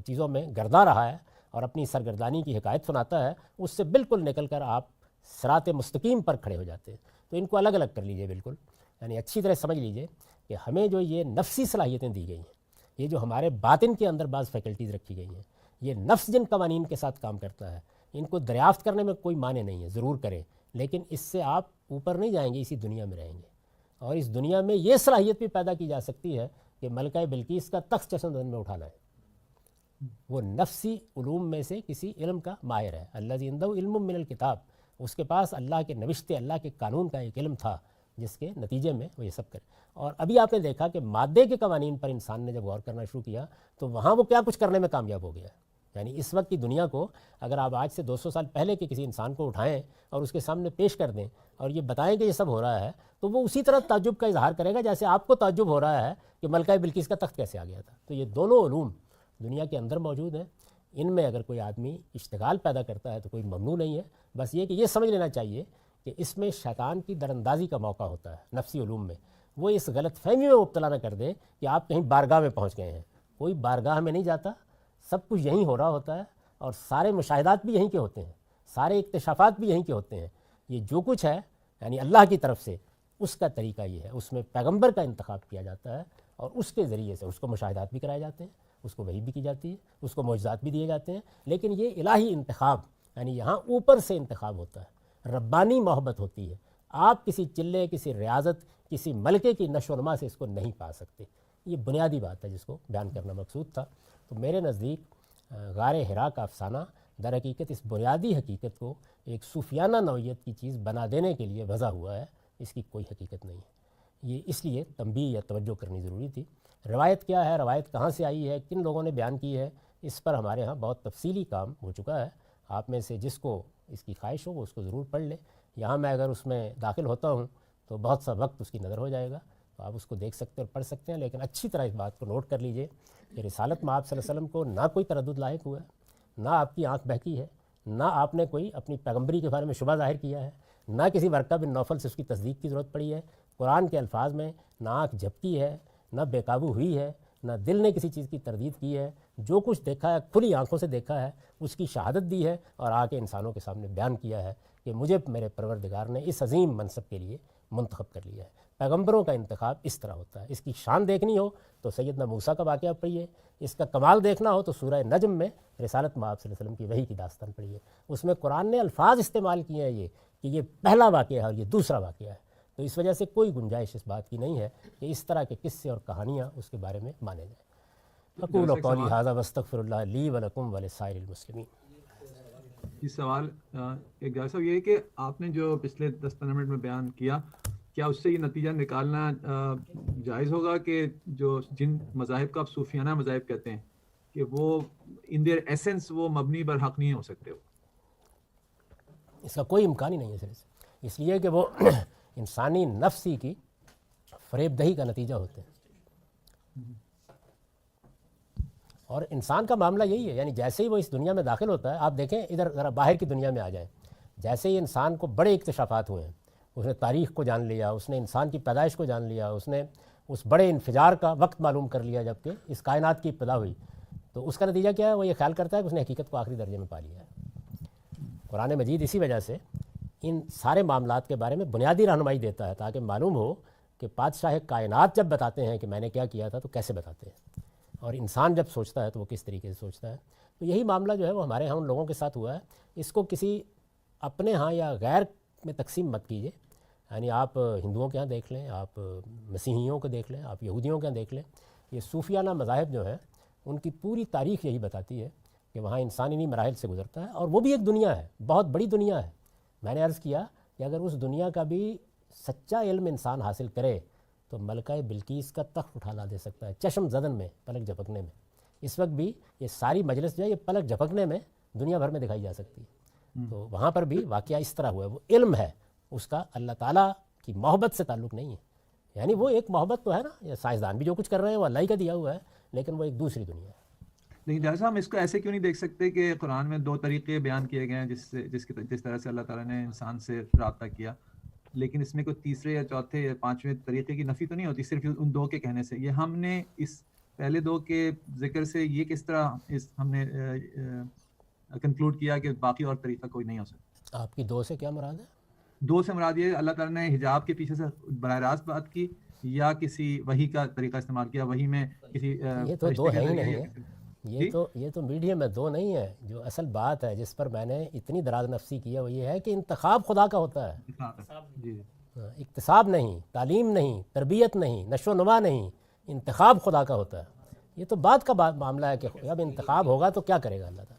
چیزوں میں گرداں رہا ہے اور اپنی سرگردانی کی حکایت سناتا ہے، اس سے بالکل نکل کر آپ صراط مستقیم پر کھڑے ہو جاتے ہیں. تو ان کو الگ الگ کر لیجئے بالکل. یعنی اچھی طرح سمجھ لیجئے کہ ہمیں جو یہ نفسی صلاحیتیں دی گئی ہیں، یہ جو ہمارے باطن کے اندر بعض فیکلٹیز رکھی گئی ہیں، یہ نفس جن قوانین کے ساتھ کام کرتا ہے، ان کو دریافت کرنے میں کوئی معنی نہیں ہے، ضرور کریں، لیکن اس سے آپ اوپر نہیں جائیں گے، اسی دنیا میں رہیں گے. اور اس دنیا میں یہ صلاحیت بھی پیدا کی جا سکتی ہے کہ ملکہ بلقیس کا تخت چشم میں اٹھانا ہے. وہ نفسی علوم میں سے کسی علم کا ماہر ہے. الذی عنده علم من الکتاب، اس کے پاس اللہ کے نوشتے، اللہ کے قانون کا ایک علم تھا جس کے نتیجے میں وہ یہ سب کرے. اور ابھی آپ نے دیکھا کہ مادے کے قوانین پر انسان نے جب غور کرنا شروع کیا تو وہاں وہ کیا کچھ کرنے میں کامیاب ہو گیا. یعنی اس وقت کی دنیا کو اگر آپ آج سے 200 سال پہلے کے کسی انسان کو اٹھائیں اور اس کے سامنے پیش کر دیں اور یہ بتائیں کہ یہ سب ہو رہا ہے، تو وہ اسی طرح تعجب کا اظہار کرے گا جیسے آپ کو تعجب ہو رہا ہے کہ ملکہ بلقیس کا تخت کیسے آ گیا تھا. تو یہ دونوں علوم دنیا کے اندر موجود ہیں. ان میں اگر کوئی آدمی اشتغال پیدا کرتا ہے تو کوئی ممنوع نہیں ہے. بس یہ کہ یہ سمجھ لینا چاہیے کہ اس میں شیطان کی دراندازی کا موقع ہوتا ہے. نفسی علوم میں وہ اس غلط فہمی میں مبتلا نہ کر دے کہ آپ کہیں بارگاہ میں پہنچ گئے ہیں. کوئی بارگاہ میں نہیں جاتا، سب کچھ یہیں ہو رہا ہوتا ہے، اور سارے مشاہدات بھی یہیں کے ہوتے ہیں، سارے اکتشافات بھی یہیں کے ہوتے ہیں. یہ جو کچھ ہے یعنی اللہ کی طرف سے، اس کا طریقہ یہ ہے. اس میں پیغمبر کا انتخاب کیا جاتا ہے اور اس کے ذریعے سے اس کو مشاہدات بھی کرائے جاتے ہیں، اس کو وحی بھی کی جاتی ہے، اس کو معجزات بھی دیے جاتے ہیں. لیکن یہ الہی انتخاب، یعنی یہاں اوپر سے انتخاب ہوتا ہے، ربانی محبت ہوتی ہے. آپ کسی چلے، کسی ریاضت، کسی ملکے کی نشو و نما سے اس کو نہیں پا سکتے. یہ بنیادی بات ہے جس کو بیان کرنا مقصود تھا. تو میرے نزدیک غار حرا کا افسانہ در حقیقت اس بنیادی حقیقت کو ایک صوفیانہ نوعیت کی چیز بنا دینے کے لیے وضع ہوا ہے. اس کی کوئی حقیقت نہیں ہے. یہ اس لیے تنبیہ یا توجہ کرنی ضروری تھی. روایت کیا ہے، روایت کہاں سے آئی ہے، کن لوگوں نے بیان کی ہے، اس پر ہمارے ہاں بہت تفصیلی کام ہو چکا ہے. آپ میں سے جس کو اس کی خواہش ہو وہ اس کو ضرور پڑھ لے. یہاں میں اگر اس میں داخل ہوتا ہوں تو بہت سا وقت اس کی نظر ہو جائے گا، تو آپ اس کو دیکھ سکتے اور پڑھ سکتے ہیں. لیکن اچھی طرح اس بات کو نوٹ کر لیجئے کہ رسالت میں آپ صلی اللہ علیہ وسلم کو نہ کوئی تردد لاحق ہوا ہے، نہ آپ کی آنکھ بہکی ہے، نہ آپ نے کوئی اپنی پیغمبری کے بارے میں شبہ ظاہر کیا ہے، نہ کسی ورقہ بن نوفل سے اس کی تصدیق کی ضرورت پڑی ہے. قرآن کے الفاظ میں نہ آنکھ جھپکی ہے، نہ بے قابو ہوئی ہے، نہ دل نے کسی چیز کی تردید کی ہے. جو کچھ دیکھا ہے کھلی آنکھوں سے دیکھا ہے، اس کی شہادت دی ہے اور آ کے انسانوں کے سامنے بیان کیا ہے کہ مجھے میرے پروردگار نے اس عظیم منصب کے لیے منتخب کر لیا ہے. پیغمبروں کا انتخاب اس طرح ہوتا ہے. اس کی شان دیکھنی ہو تو سیدنا موسیٰ کا واقعہ پڑھیے، اس کا کمال دیکھنا ہو تو سورہ نجم میں رسالت مآب صلی اللہ علیہ وسلم کی وحی کی داستان پڑھیے. اس میں قرآن نے الفاظ استعمال کیے ہیں یہ کہ یہ پہلا واقعہ ہے اور یہ دوسرا واقعہ ہے. تو اس وجہ سے کوئی گنجائش اس بات کی نہیں ہے کہ اس طرح کے قصے اور کہانیاں اس کے بارے میں مانے جائیں. اقول قولی ھذا واستغفر اللہ لی ولکم ولسائر المسلمین. یہ سوال ایک جیسا یہ ہے کہ آپ نے جو پچھلے 10-15 منٹ میں بیان کیا کیا اس سے یہ نتیجہ نکالنا جائز ہوگا کہ جو جن مذاہب کو آپ صوفیانہ مذاہب کہتے ہیں کہ وہ ان دیئر ایسنس وہ مبنی بر حق نہیں ہو سکتے؟ اس کا کوئی امکان ہی نہیں ہے سر سے، اس لیے کہ وہ انسانی نفسی کی فریب دہی کا نتیجہ ہوتے ہیں. اور انسان کا معاملہ یہی ہے، یعنی جیسے ہی وہ اس دنیا میں داخل ہوتا ہے، آپ دیکھیں ادھر ذرا باہر کی دنیا میں آ جائیں، جیسے ہی انسان کو بڑے اکتشافات ہوئے ہیں، اس نے تاریخ کو جان لیا، اس نے انسان کی پیدائش کو جان لیا، اس نے اس بڑے انفجار کا وقت معلوم کر لیا جب کہ اس کائنات کی ابتدا ہوئی، تو اس کا نتیجہ کیا ہے؟ وہ یہ خیال کرتا ہے کہ اس نے حقیقت کو آخری درجے میں پا لیا ہے. قرآن مجید اسی وجہ سے ان سارے معاملات کے بارے میں بنیادی رہنمائی دیتا ہے تاکہ معلوم ہو کہ بادشاہ کائنات جب بتاتے ہیں کہ میں نے کیا کیا تھا تو کیسے بتاتے ہیں، اور انسان جب سوچتا ہے تو وہ کس طریقے سے سوچتا ہے. تو یہی معاملہ جو ہے وہ ہمارے ہاں ان لوگوں کے ساتھ ہوا ہے. اس کو کسی اپنے ہاں یا غیر میں تقسیم مت کیجیے. یعنی آپ ہندوؤں کے ہاں دیکھ لیں، آپ مسیحیوں کو دیکھ لیں، آپ یہودیوں کے ہاں دیکھ لیں، یہ صوفیانہ مذاہب جو ہیں ان کی پوری تاریخ یہی بتاتی ہے کہ وہاں انسان انہی مراحل سے گزرتا ہے، اور وہ بھی ایک دنیا ہے، بہت بڑی دنیا ہے. میں نے عرض کیا کہ اگر اس دنیا کا بھی سچا علم انسان حاصل کرے تو ملکہ بلقیس کا تخت اٹھا لا دے سکتا ہے چشم زدن میں، پلک جھپکنے میں. اس وقت بھی یہ ساری مجلس جو ہے یہ پلک جھپکنے میں دنیا بھر میں دکھائی جا سکتی ہے. تو وہاں پر بھی واقعہ اس طرح ہوا ہے. وہ علم ہے، اس کا اللہ تعالیٰ کی محبت سے تعلق نہیں ہے. یعنی وہ ایک محبت تو ہے نا، یہ سائنسدان بھی جو کچھ کر رہے ہیں وہ اللہ ہی کا دیا ہوا ہے، لیکن وہ ایک دوسری دنیا ہے. لیکن جیسا ہم اس کو ایسے کیوں نہیں دیکھ سکتے کہ قرآن میں دو طریقے بیان کیے گئے ہیں جس طرح سے اللہ تعالیٰ نے انسان سے رابطہ کیا، لیکن اس میں کوئی تیسرے یا چوتھے یا پانچویں طریقے کی نفی تو نہیں ہوتی صرف ان دو کے کہنے سے. یہ ہم نے اس پہلے دو کے ذکر سے یہ کس طرح ہم نے کنکلوڈ کیا کہ باقی اور طریقہ کوئی نہیں ہو سکتا؟ آپ کی دو سے کیا مراد ہے؟ دو سے مراد یہ اللہ تعالیٰ نے حجاب کے پیچھے سے براہ راست بات کی یا کسی وحی کا طریقہ استعمال کیا، وحی میں کسی یہ تو دو ہے ہی نہیں ہے، یہ تو میڈیم میں دو نہیں ہے. جو اصل بات ہے جس پر میں نے اتنی دراز نفسی کی ہے وہ یہ ہے کہ انتخاب خدا کا ہوتا ہے، اکتساب نہیں، تعلیم نہیں، تربیت نہیں، نشو و نما نہیں، انتخاب خدا کا ہوتا ہے. یہ تو بات کا معاملہ ہے کہ اب انتخاب ہوگا تو کیا کرے گا اللہ تعالیٰ.